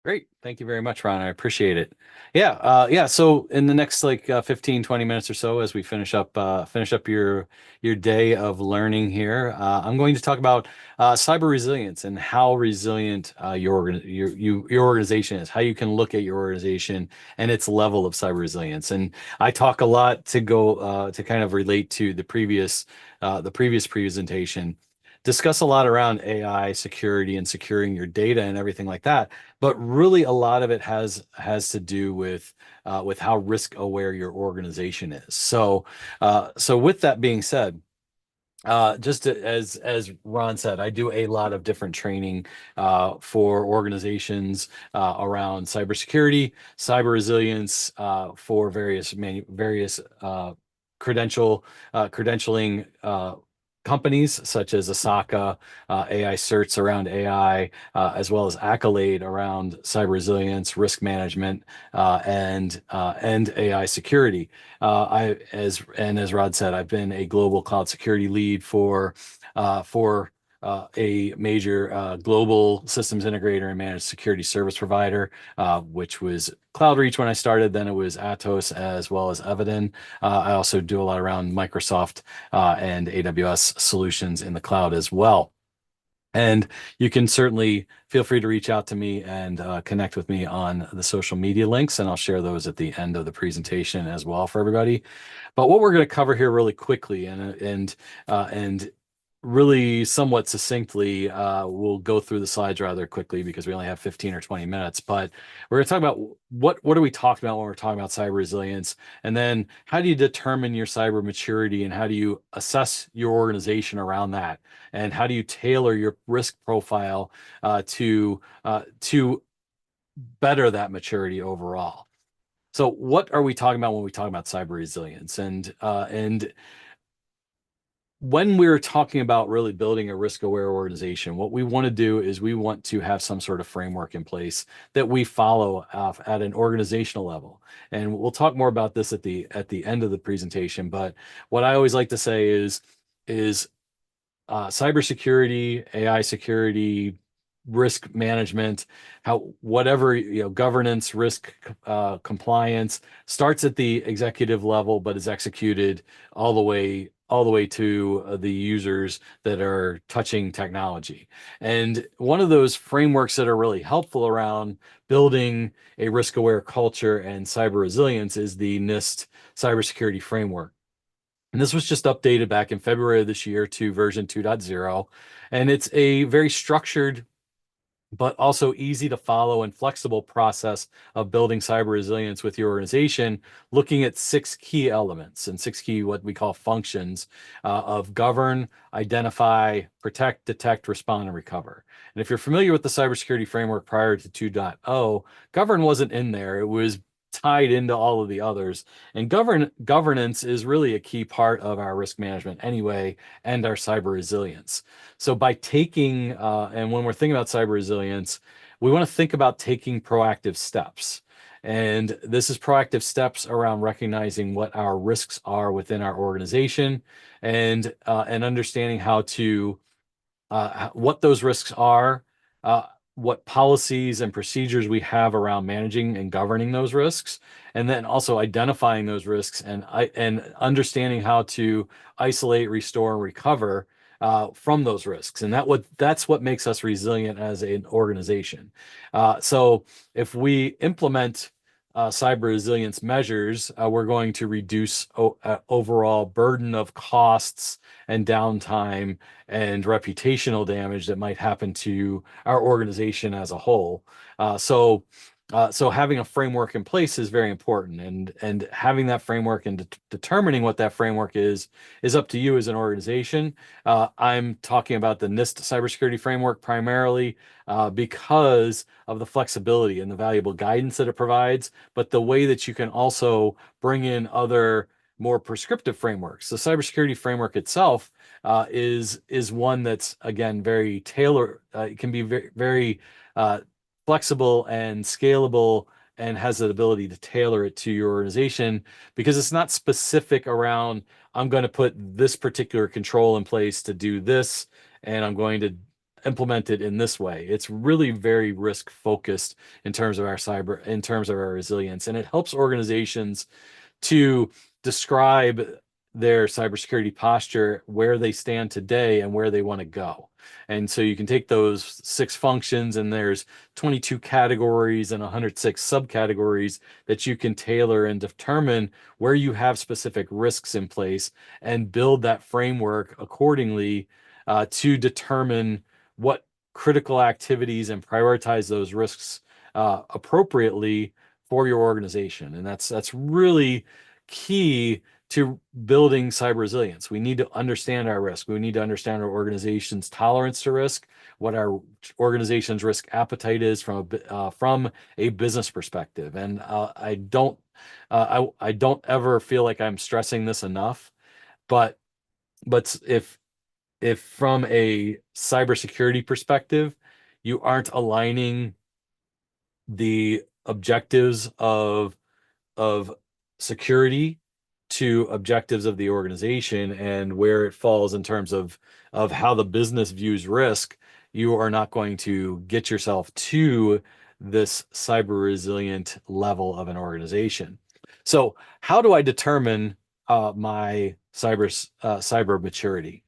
Great. Thank you very much, Ron. I appreciate it. Yeah, yeah. So in the next 15, 20 minutes or so, as we finish up your day of learning here, I'm going to talk about cyber resilience and how resilient your organization is, how you can look at your organization and its level of cyber resilience. And I talk a lot to kind of relate to the previous presentation. Discuss a lot around AI security and securing your data and everything like that, but really a lot of it has to do with how risk aware your organization is. So with that being said, as Ron said, I do a lot of different training for organizations around cybersecurity, cyber resilience, for various credentialing companies such as Asaka, AI certs around AI, as well as Accolade around cyber resilience, risk management, and AI security. As Rod said, I've been a global cloud security lead for a major global systems integrator and managed security service provider, which was CloudReach when I started. Then it was Atos as well as Eviden. I also do a lot around Microsoft and AWS solutions in the cloud as well. And you can certainly feel free to reach out to me and connect with me on the social media links, and I'll share those at the end of the presentation as well for everybody. But what we're going to cover here really quickly and really somewhat succinctly, we'll go through the slides rather quickly because we only have 15 or 20 minutes. But we're going to talk about what are we talking about when we're talking about cyber resilience, and then how do you determine your cyber maturity, and how do you assess your organization around that, and how do you tailor your risk profile to better that maturity overall. So what are we talking about when we talk about cyber resilience? And when we're talking about really building a risk-aware organization, what we want to do is we want to have some sort of framework in place that we follow at an organizational level. And we'll talk more about this at the end of the presentation. But what I always like to say is cybersecurity, AI security, risk management, how whatever, governance, risk, compliance starts at the executive level, but is executed all the way to the users that are touching technology. And one of those frameworks that are really helpful around building a risk-aware culture and cyber resilience is the NIST cybersecurity framework. And this was just updated back in February of this year to version 2.0. And it's a very structured, but also easy to follow and flexible process of building cyber resilience with your organization, looking at six key elements and six key, what we call functions, of govern, identify, protect, detect, respond, and recover. And if you're familiar with the cybersecurity framework prior to 2.0, govern wasn't in there. It was tied into all of the others. And governance is really a key part of our risk management anyway, and our cyber resilience. So by taking, and when we're thinking about cyber resilience, we want to think about taking proactive steps. And this is proactive steps around recognizing what our risks are within our organization, and understanding how to what those risks are, uh, what policies and procedures we have around managing and governing those risks, and then also identifying those risks and understanding how to isolate, restore, and recover from those risks. And that's what makes us resilient as an organization. So if we implement cyber resilience measures, we're going to reduce overall burden of costs and downtime and reputational damage that might happen to our organization as a whole. So having a framework in place is very important, and having that framework and determining what that framework is up to you as an organization. I'm talking about the NIST cybersecurity framework primarily because of the flexibility and the valuable guidance that it provides, but the way that you can also bring in other more prescriptive frameworks. The cybersecurity framework itself is one that's, again, very tailored. It can be very flexible and scalable, and has the ability to tailor it to your organization, because it's not specific around, I'm going to put this particular control in place to do this, and I'm going to implemented in this way. It's really very risk focused in terms of our resilience, and it helps organizations to describe their cybersecurity posture, where they stand today and where they want to go. And so you can take those 6 functions, and there's 22 categories and 106 subcategories that you can tailor and determine where you have specific risks in place and build that framework accordingly to determine what critical activities and prioritize those risks appropriately for your organization. And that's really key to building cyber resilience. We need to understand our risk. We need to understand our organization's tolerance to risk, what our organization's risk appetite is from a business perspective. And I don't ever feel like I'm stressing this enough, but if from a cybersecurity perspective, you aren't aligning the objectives of security to objectives of the organization and where it falls in terms of how the business views risk, you are not going to get yourself to this cyber resilient level of an organization. So, how do I determine my cyber maturity?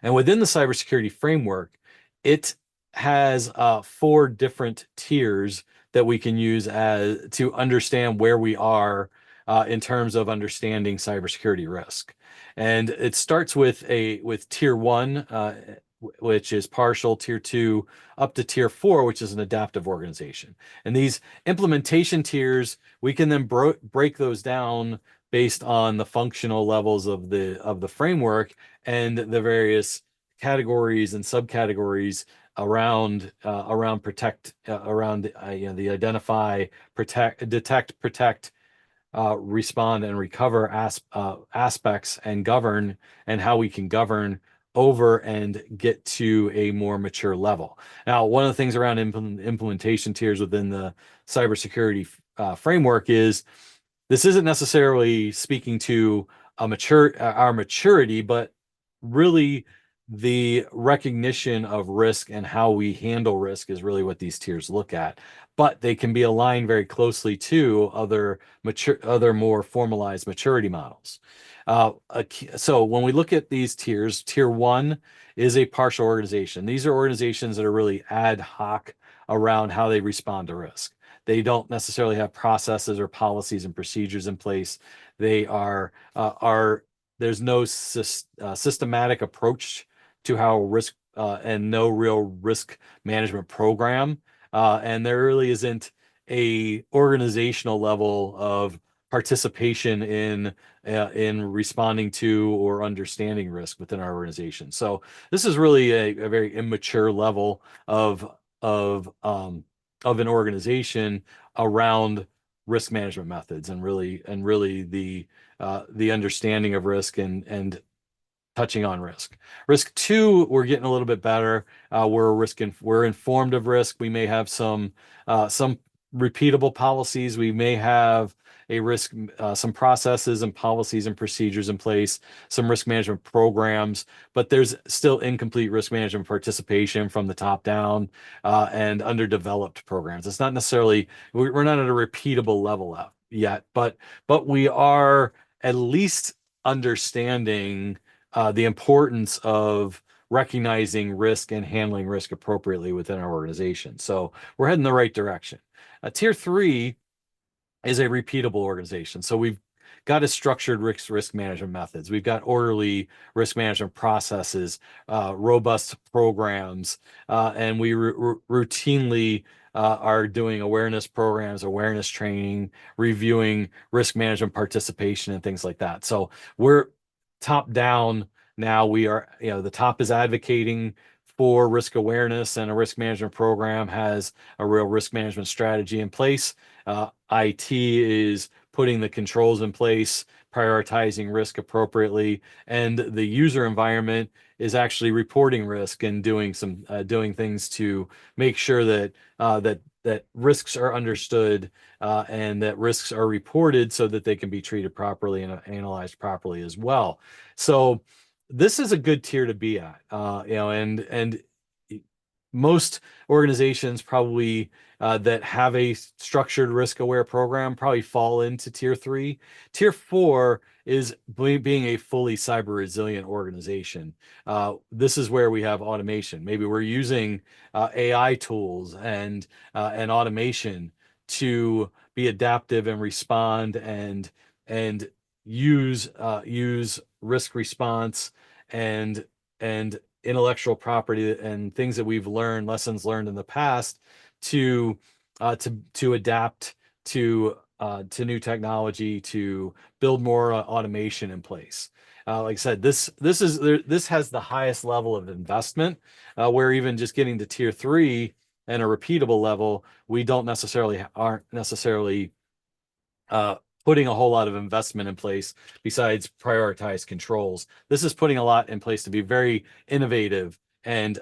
And within the cybersecurity framework, it has 4 different tiers that we can use to understand where we are in terms of understanding cybersecurity risk. And it starts with tier one, which is partial, tier two, up to tier four, which is an adaptive organization. And these implementation tiers, we can then break those down based on the functional levels of the framework and the various categories and subcategories around protect around the identify, protect, detect, protect, respond, and recover aspects, and govern, and how we can govern over and get to a more mature level. Now, one of the things around implementation tiers within the cybersecurity framework is this isn't necessarily speaking to our maturity, but really the recognition of risk and how we handle risk is really what these tiers look at. But they can be aligned very closely to other more formalized maturity models. So when we look at these tiers, tier one is a partial organization. These are organizations that are really ad hoc around how they respond to risk. They don't necessarily have processes or policies and procedures in place. They there's no systematic approach to how risk and no real risk management program. And there really isn't a organizational level of participation in responding to or understanding risk within our organization. So this is really a very immature level of an organization around risk management methods, and really the understanding of risk and touching on risk. Risk two, we're getting a little bit better. We're informed of risk. We may have some repeatable policies. We may have some processes and policies and procedures in place, some risk management programs, but there's still incomplete risk management participation from the top down and underdeveloped programs. It's not necessarily, we're not at a repeatable level yet, but we are at least understanding the importance of recognizing risk and handling risk appropriately within our organization. So we're heading the right direction. Tier three is a repeatable organization. So we've got a structured risk management methods. We've got orderly risk management processes, robust programs, and we routinely are doing awareness programs, awareness training, reviewing risk management participation, and things like that. So we're top down now. The top is advocating for risk awareness, and a risk management program has a real risk management strategy in place. IT is putting the controls in place, prioritizing risk appropriately, and the user environment is actually reporting risk and doing things to make sure that risks are understood and that risks are reported so that they can be treated properly and analyzed properly as well. So this is a good tier to be at, and most organizations probably that have a structured risk aware program probably fall into tier 3. Tier 4 is being a fully cyber resilient organization. This is where we have automation. Maybe we're using AI tools and automation to be adaptive and respond and use risk response and and intellectual property and things that we've learned, lessons learned in the past, to to adapt to new technology, to build more automation in place. Like I said, this has the highest level of investment, where even just getting to tier 3 and a repeatable level, we aren't necessarily uh, putting a whole lot of investment in place besides prioritize controls. This is putting a lot in place to be very innovative and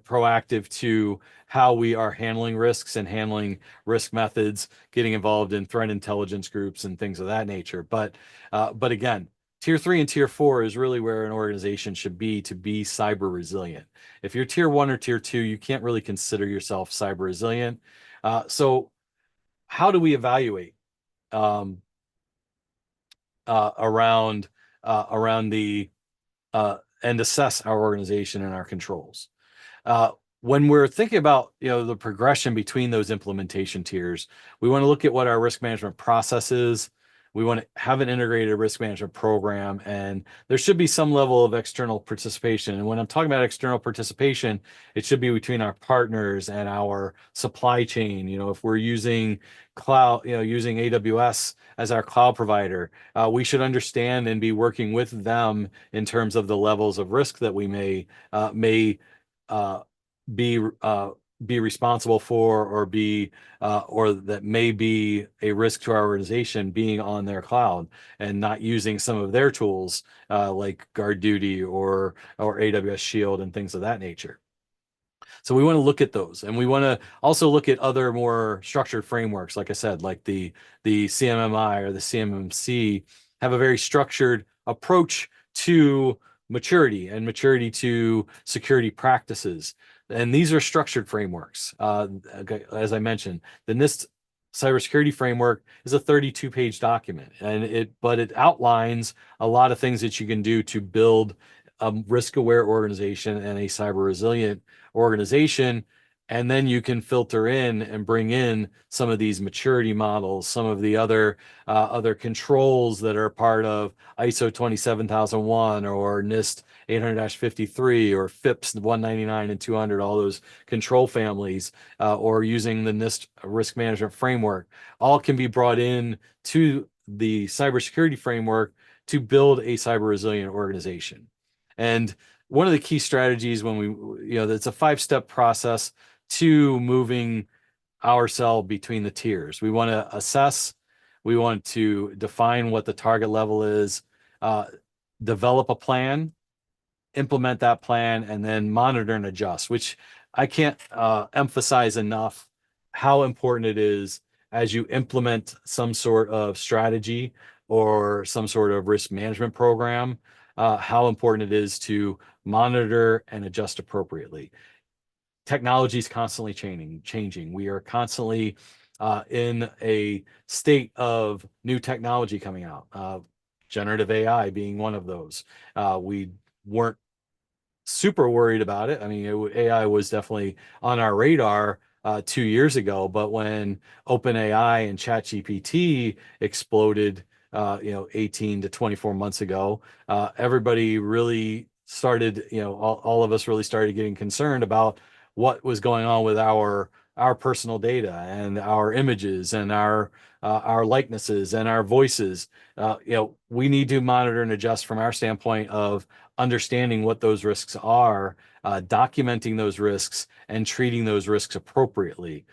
proactive to how we are handling risks and handling risk methods, getting involved in threat intelligence groups and things of that nature. But again, tier 3 and tier 4 is really where an organization should be to be cyber resilient. If you're tier 1 or tier 2, you can't really consider yourself cyber resilient. So how do we evaluate um, around around the and assess our organization and our controls? Uh, when we're thinking about the progression between those implementation tiers, we want to look at what our risk management process is. We want to have an integrated risk management program, and there should be some level of external participation. And when I'm talking about external participation, it should be between our partners and our supply chain. If we're using cloud, using AWS as our cloud provider, we should understand and be working with them in terms of the levels of risk that we may uh, be be responsible for, or that may be a risk to our organization being on their cloud and not using some of their tools, like GuardDuty or AWS Shield and things of that nature. So we want to look at those, and we want to also look at other more structured frameworks. Like I said, like the CMMI or the CMMC have a very structured approach to maturity and maturity to security practices. And these are structured frameworks. As I mentioned, the NIST cybersecurity framework is a 32-page document, but it outlines a lot of things that you can do to build a risk-aware organization and a cyber resilient organization. And then you can filter in and bring in some of these maturity models, some of the other controls that are part of ISO 27001 or NIST 800-53 or FIPS 199 and 200, all those control families, or using the NIST risk management framework, all can be brought in to the cybersecurity framework to build a cyber resilient organization. And one of the key strategies it's a 5-step process to moving ourselves between the tiers. We want to assess, we want to define what the target level is, develop a plan, implement that plan, and then monitor and adjust, which I can't emphasize enough how important it is as you implement some sort of strategy or some sort of risk management program, how important it is to monitor and adjust appropriately. Technology is constantly changing. We are constantly in a state of new technology coming out, generative AI being one of those. We weren't super worried about it. I mean, AI was definitely on our radar 2 years ago, but when OpenAI and ChatGPT exploded, 18 to 24 months ago, everybody really started, all of us really started getting concerned about what was going on with our personal data and our images and our likenesses and our voices. We need to monitor and adjust from our standpoint of understanding what those risks are, documenting those risks, and treating those risks appropriately.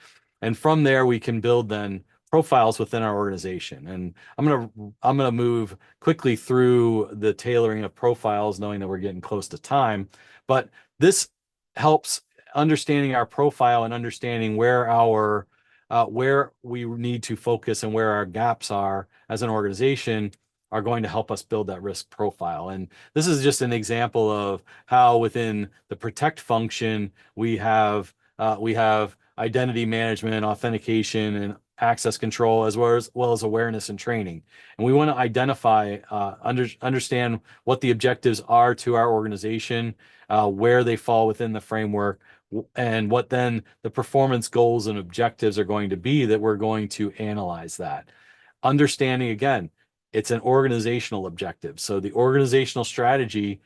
And from there, we can build then profiles within our organization. And I'm gonna move quickly through the tailoring of profiles, knowing that we're getting close to time. But this helps understanding our profile and understanding where we need to focus and where our gaps are as an organization, are going to help us build that risk profile. And this is just an example of how within the protect function we have identity management, authentication, and access control, as well as awareness and training. And we want to identify, understand what the objectives are to our organization, where they fall within the framework, and what then the performance goals and objectives are going to be that we're going to analyze that. Understanding again, it's an organizational objective. So the organizational strategy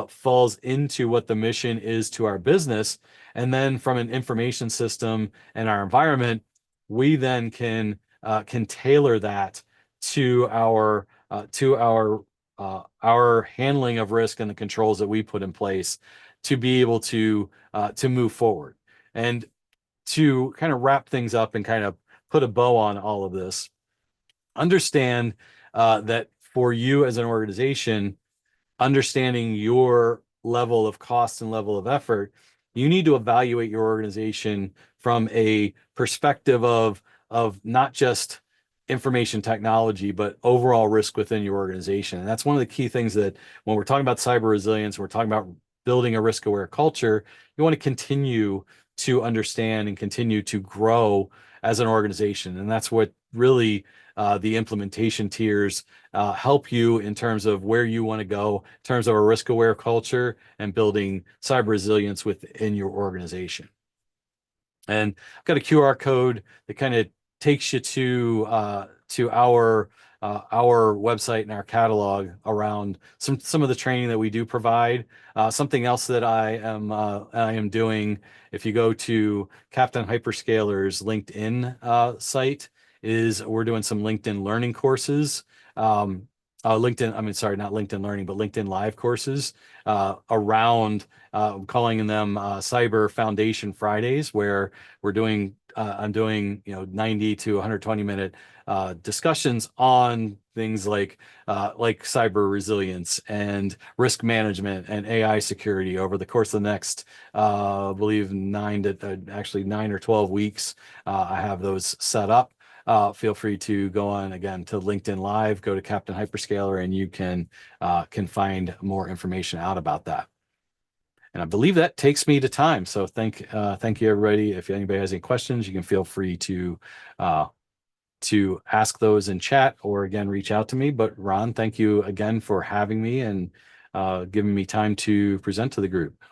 falls into what the mission is to our business. And then from an information system and our environment, we then can tailor that to our handling of risk and the controls that we put in place to be able to move forward. And to kind of wrap things up and kind of put a bow on all of this, understand that for you as an organization, understanding your level of cost and level of effort, you need to evaluate your organization from a perspective of not just information technology, but overall risk within your organization. And that's one of the key things that when we're talking about cyber resilience, we're talking about building a risk-aware culture, you want to continue to understand and continue to grow as an organization. And that's what really the implementation tiers help you in terms of where you want to go, in terms of a risk-aware culture and building cyber resilience within your organization. And I've got a QR code that kind of takes you to our website and our catalog around some of the training that we do provide. Something else that I am doing, if you go to Captain Hyperscaler's LinkedIn site, is we're doing some LinkedIn learning courses. LinkedIn, I mean, sorry, not LinkedIn Learning, but LinkedIn Live courses around, calling them Cyber Foundation Fridays, where I'm doing 90 to 120-minute discussions on things like cyber resilience and risk management and AI security over the course of the next, I believe 9 or 12 weeks. I have those set up. Feel free to go on again to LinkedIn Live, go to Captain Hyperscaler, and you can find more information out about that. And I believe that takes me to time. So thank you, everybody. If anybody has any questions, you can feel free to ask those in chat or again reach out to me. But Ron, thank you again for having me and giving me time to present to the group.